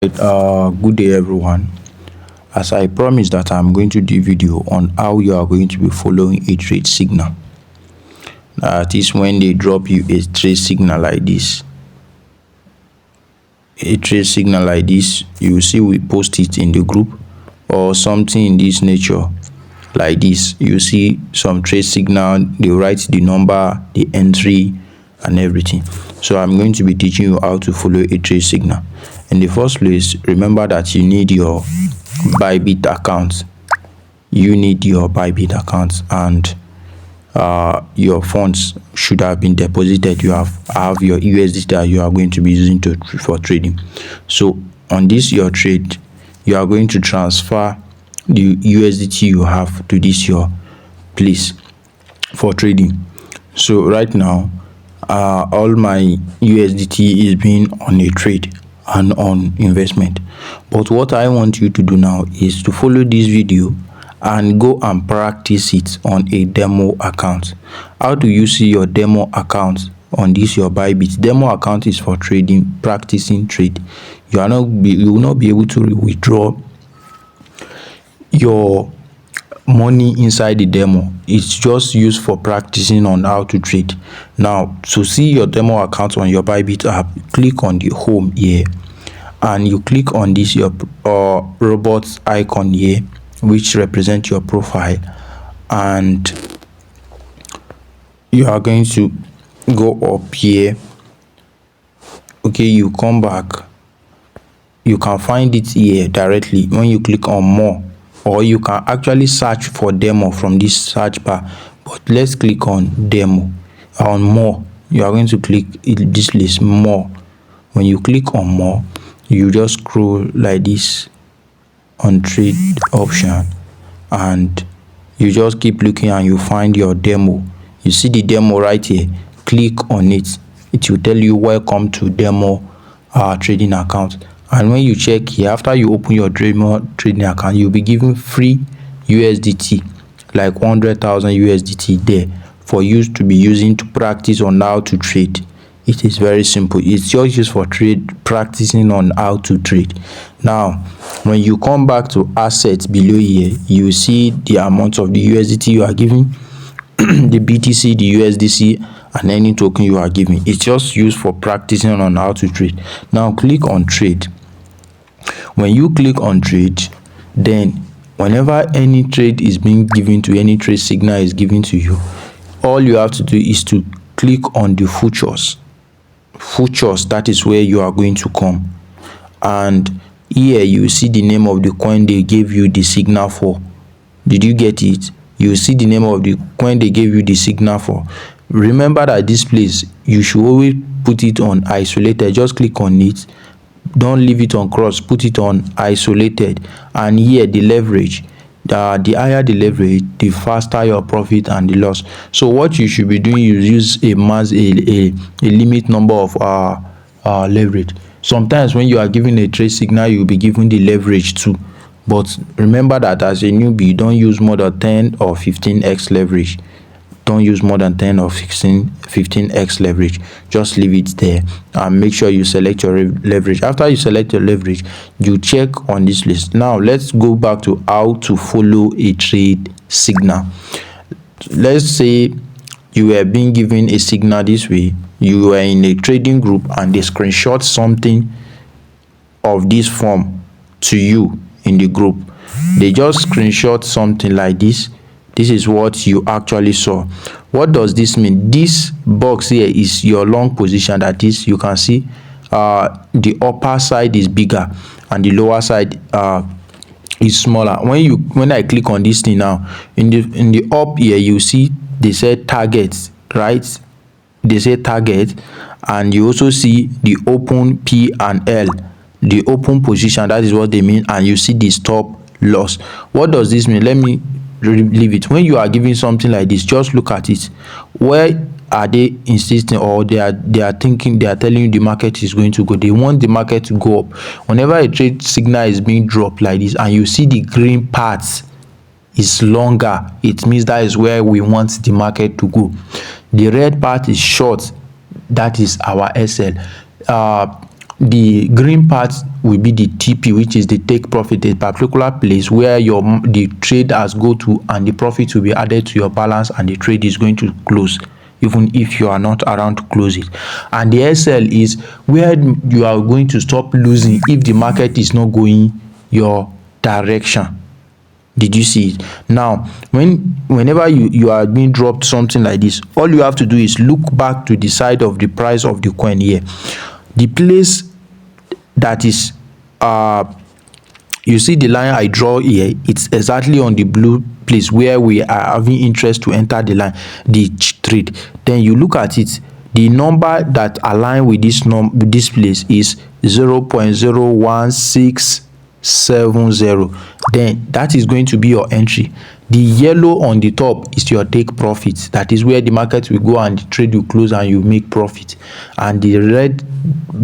Good day everyone. As I promised that I'm going to do a video on how you are going to be following a trade signal. That is when they drop you a trade signal like this. A trade signal like this, you will see we post it in the group or something in this nature like this. You see some trade signal, they write the number, the entry and everything. So I'm going to be teaching you how to follow a trade signal. In the first place, remember that you need your Bybit account. You need your Bybit account, and your funds should have been deposited. You have your USDT that you are going to be using for trading. So on this your trade, you are going to transfer the USDT you have to this your place for trading. So right now, all my USDT is being on a trade and on investment. But what I want you to do now is to follow this video and go and practice it on a demo account. How do you see your demo account on this your Bybit? Demo account is for trading, practicing trade. You will not be able to withdraw your money inside the demo. It's just used for practicing on how to trade. Now, to see your demo account on your Bybit app, click on the home here and you click on this your robot icon here, which represents your profile, and you are going to go up here. Okay, you come back, you can find it here directly when you click on more, or you can actually search for demo from this search bar. But let's click on demo. On more, you are going to click this list more. When you click on more, you just scroll like this on trade option, and you just keep looking and you find your demo. You see the demo right here, click on it. It will tell you welcome to demo trading account. And when you check here, after you open your demo trading account, you'll be given free USDT, like 100,000 USDT there for you to be using to practice on how to trade. It is very simple. It's just used for practicing on how to trade. Now, when you come back to assets below here, you see the amount of the USDT you are giving, the BTC, the USDC, and any token you are giving. It's just used for practicing on how to trade. Now click on trade. When you click on trade, then whenever any trade is being given to, any trade signal is given to you, all you have to do is to click on the futures. That is where you are going to come, and here you see the name of the coin they gave you the signal for. Did you get it? You see the name of the coin they gave you the signal for. Remember that this place, you should always put it on isolated. Just click on it, don't leave it on cross, put it on isolated. And here the leverage, the higher the leverage, the faster your profit and the loss. So what you should be doing is use a limit number of leverage. Sometimes when you are given a trade signal, you will be given the leverage too. But remember that as a newbie, don't use more than 10 or 15x leverage. Don't use more than 10 or 15x leverage. Just leave it there and make sure you select your leverage. After you select your leverage, you check on this list. Now let's go back to how to follow a trade signal. Let's say you were being given a signal this way. You were in a trading group and they screenshot something of this form to you in the group. They just screenshot something like this. This is what you actually saw. What does this mean? This box here is your long position. That is, you can see the upper side is bigger and the lower side is smaller. When I click on this thing now, in the up here, you see they said targets, right? They say target, and you also see the open P and L, the open position. That is what they mean. And you see the stop loss. What does this mean? Let me leave it. When you are giving something like this, just look at it. Where are they insisting, or they are thinking, they are telling you the market is going to go? They want the market to go up. Whenever a trade signal is being dropped like this and you see the green parts is longer, it means that is where we want the market to go. The red part is short, that is our SL. the green part will be the TP, which is the take profit, a particular place where the trade has go to, and the profit will be added to your balance, and the trade is going to close even if you are not around to close it. And the SL is where you are going to stop losing if the market is not going your direction. Did you see it? Now whenever you are being dropped something like this, all you have to do is look back to the side of the price of the coin here. The place that is you see the line I draw here, it's exactly on the blue place where we are having interest to enter the trade. Then you look at it, the number that align with this place is 0.01670. then that is going to be your entry. The yellow on the top is your take profit, that is where the market will go and the trade will close and you make profit. And the red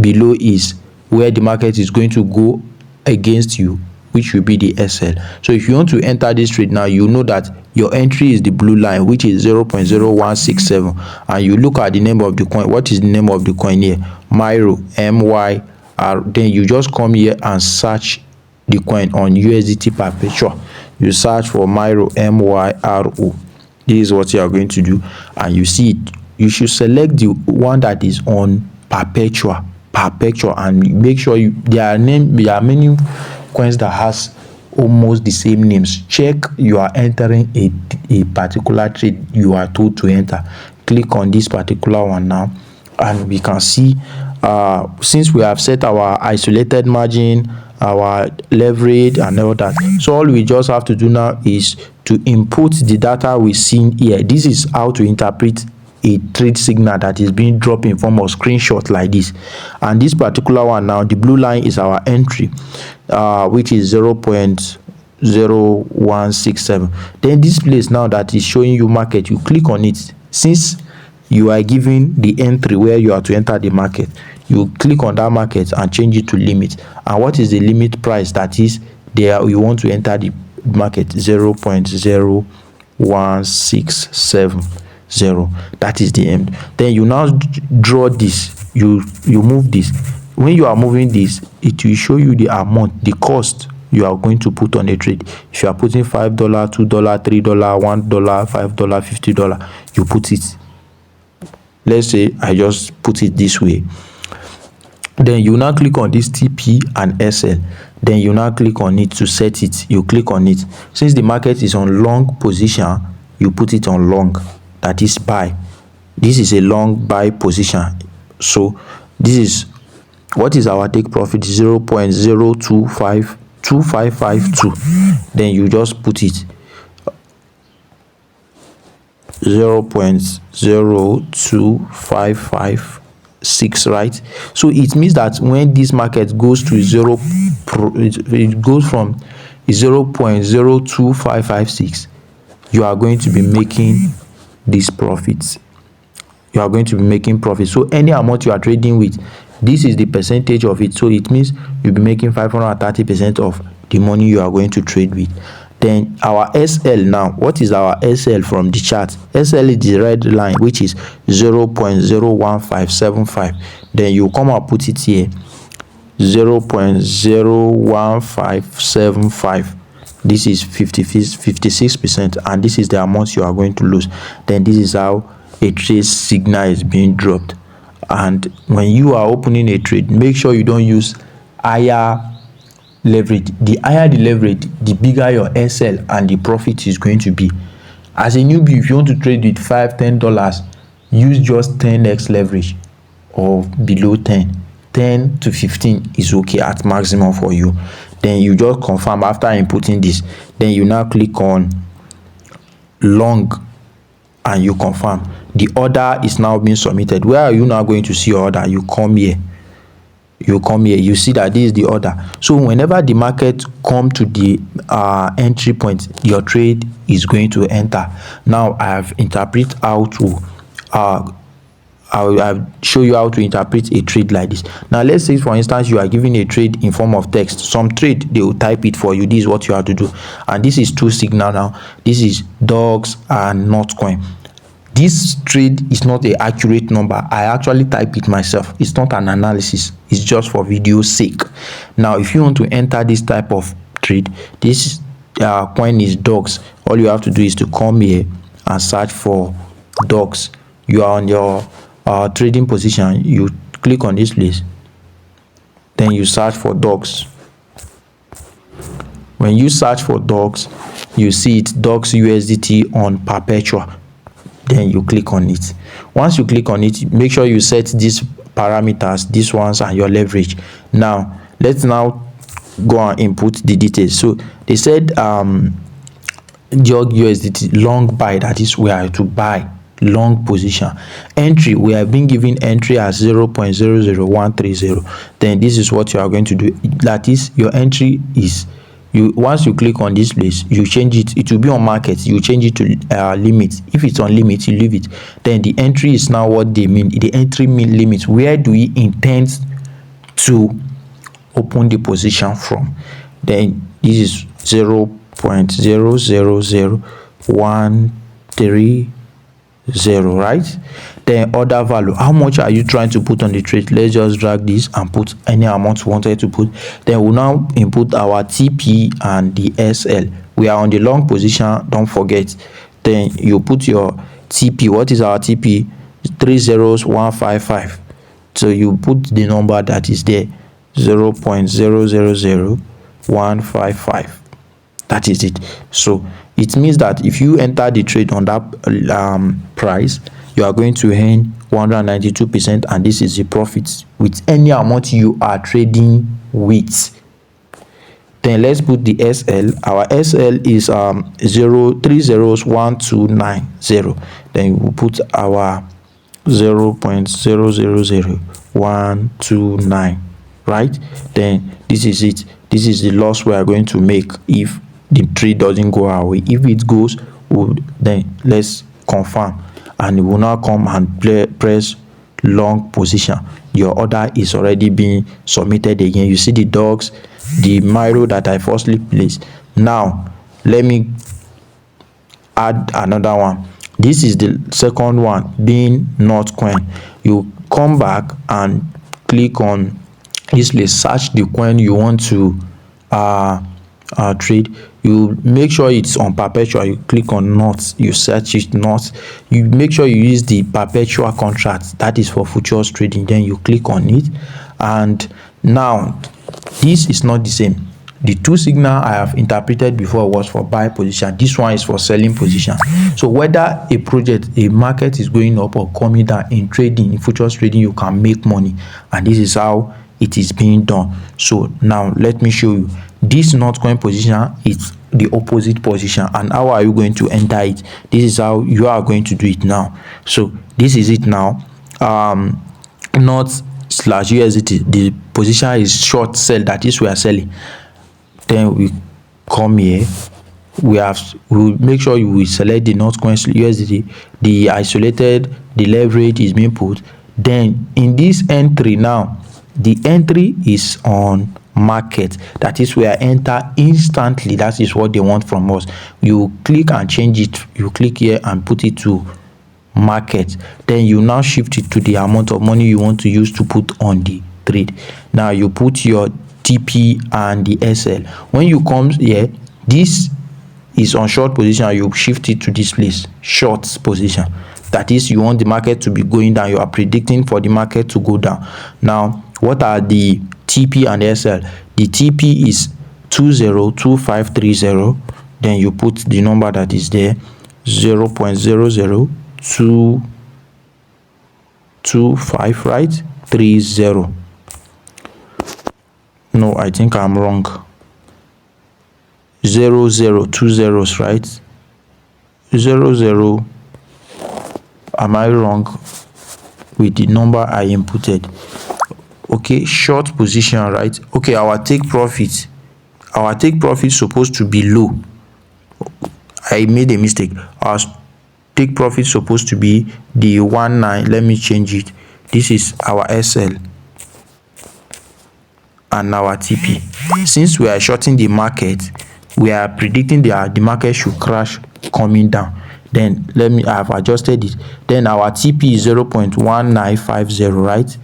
below is where the market is going to go against you, which will be the SL. So if you want to enter this trade now, you know that your entry is the blue line, which is 0.0167, and you look at the name of the coin. What is the name of the coin here? Myro, MYR. Then you just come here and search the coin on USDT perpetual. You search for Myro, MYRO. This is what you are going to do, and you see it. You should select the one that is on perpetual, and make sure there are many coins that has almost the same names. Check you are entering a particular trade you are told to enter. Click on this particular one now, and we can see since we have set our isolated margin, our leverage and all that, so all we just have to do now is to input the data we seen here. This is how to interpret a trade signal that is being dropped in form of screenshot like this. And this particular one now, the blue line is our entry, which is 0.0167. then this place now that is showing you market, you click on it. Since you are given the entry where you are to enter the market, you click on that market and change it to limit. And what is the limit price? That is there you want to enter the market, 0.01670. that is the end. Then you now draw this, you move this. When you are moving this, it will show you the amount, the cost you are going to put on a trade. If you are putting $5, $2, $3, $1, $5, $50, you put it. Let's say I just put it this way. Then you now click on this TP and SL. Then you now click on it to set it. You click on it. Since the market is on long position, you put it on long, that is buy. This is a long buy position. So this is what is our take profit, 0.0252552. then you just put it 0.02556, right? So it means that when this market goes to it goes from 0.02556, you are going to be making these profits. You are going to be making profit. So any amount you are trading with, this is the percentage of it. So it means you'll be making 530% of the money you are going to trade with. Then our SL now, what is our SL from the chart? SL is the red line, which is 0.01575. then you come and put it here, 0.01575. this is 56%, and this is the amount you are going to lose. Then this is how a trade signal is being dropped. And when you are opening a trade, make sure you don't use higher leverage. The higher the leverage, the bigger your SL and the profit is going to be. As a newbie, if you want to trade with $5, $10, use just 10x leverage or below 10 to 15 is okay at maximum for you. Then you just confirm after inputting this. Then you now click on long and you confirm. The order is now being submitted. Where are you now going to see your order? You come here, you see that this is the order. So whenever the market come to the entry point, your trade is going to enter. Now I have interpret how to I'll show you how to interpret a trade like this. Now let's say for instance you are giving a trade in form of text. Some trade they will type it for you. This is what you have to do. And this is two signal now. This is dogs and not coin. This trade is not an accurate number. I actually type it myself. It's not an analysis. It's just for video sake. Now if you want to enter this type of trade, this coin is dogs. All you have to do is to come here and search for dogs. You are on your trading position. You click on this place, then you search for dogs. When you search for dogs, you see it, dogs USDT on perpetual. Then you click on it. Once you click on it, make sure you set these parameters, these ones, and your leverage. Now let's now go and input the details. So they said dog USDT long buy, that is we are to buy long position. Entry, we have been given entry as 0.00130. Then this is what you are going to do. That is, your entry is, you once you click on this place, you change it, it will be on market, you change it to limit. If it's on limit, you leave it. Then the entry is now what they mean. The entry mean limit. Where do we intend to open the position from? Then this is 0.000130, right? Then order value, how much are you trying to put on the trade? Let's just drag this and put any amount we wanted to put. Then we'll now input our TP and the SL. We are on the long position, don't forget. Then you put your TP. What is our TP? 30155. So you put the number that is there, 0.000155. that is it. So it means that if you enter the trade on that price, you are going to earn 192%, and this is the profit with any amount you are trading with. Then let's put the SL. Our SL is 0.301290. Then we put our 0.000129, right? Then this is it. This is the loss we are going to make if the trade doesn't go our way. If it goes, then let's confirm, and it will now come and press long position. Your order is already being submitted again. You see the dogs, the Miro that I firstly placed. Now let me add another one. This is the second one, being not coin. You come back and click on this list, search the coin you want to trade. You make sure it's on perpetual. You click on not, you search it not, you make sure you use the perpetual contract, that is for futures trading. Then you click on it, and now this is not the same. The two signal I have interpreted before was for buy position. This one is for selling position. So whether a project, a market is going up or coming down, in trading, in futures trading, you can make money, and this is how it is being done. So now let me show you. This not coin position is the opposite position, and how are you going to enter it? This is how you are going to do it now. So this is it now. Not slash USDT, the position is short sell, that is we are selling. Then we come here, we make sure you will select the not coin USDT, the isolated, the leverage is being put. Then in this entry now, the entry is on market, that is where enter instantly. That is what they want from us. You click and change it. You click here and put it to market. Then you now shift it to the amount of money you want to use to put on the trade. Now you put your TP and the SL. When you come here, this is on short position, you shift it to this place, short position. That is, you want the market to be going down, you are predicting for the market to go down. Now what are the TP and SL? The TP is 202530. Then you put the number that is there, 0.00225, right? 30. No, I think I'm wrong. 0020, right? 00. Am I wrong with the number I inputted? Okay, short position, right? Okay, our take profit supposed to be low. I made a mistake. Our take profit supposed to be the 19. Let me change it. This is our SL and our TP. Since we are shorting the market, we are predicting the market should crash coming down. then I have adjusted it. Then our TP is 0.1950, right?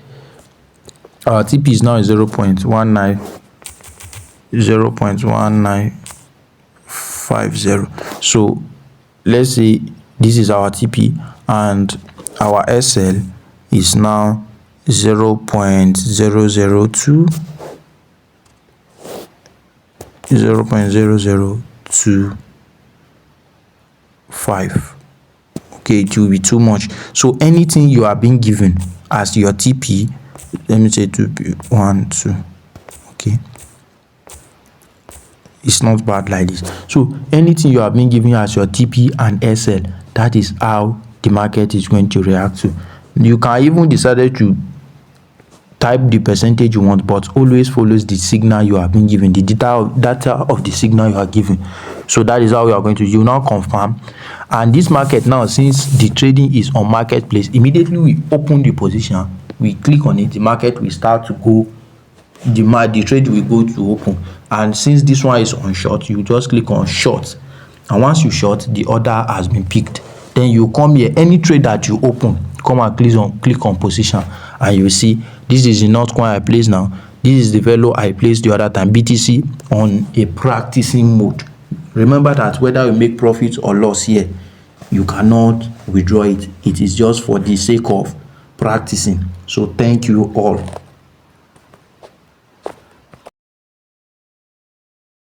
Our TP is now 0.1950. So let's say this is our TP and our SL is now 0.002 0.0025. Okay, it will be too much. So anything you are being given as your TP, let me say 1 2, okay, it's not bad like this. So anything you are being given as your TP and SL, that is how the market is going to react to. You can even decide to type the percentage you want, but always follows the signal you are being given, the data of the signal you are given. So that is how we are going to, you now confirm. And this market now, since the trading is on marketplace, immediately we open the position, we click on it, the market will start to go, the trade will go to open. And since this one is on short, you just click on short, and once you short, the order has been picked. Then you come here, any trade that you open, come and click on position, and you see this is the not coin I placed now, this is the value I placed the other time, BTC, on a practicing mode. Remember that whether you make profit or loss here, you cannot withdraw it. It is just for the sake of practicing. So thank you all.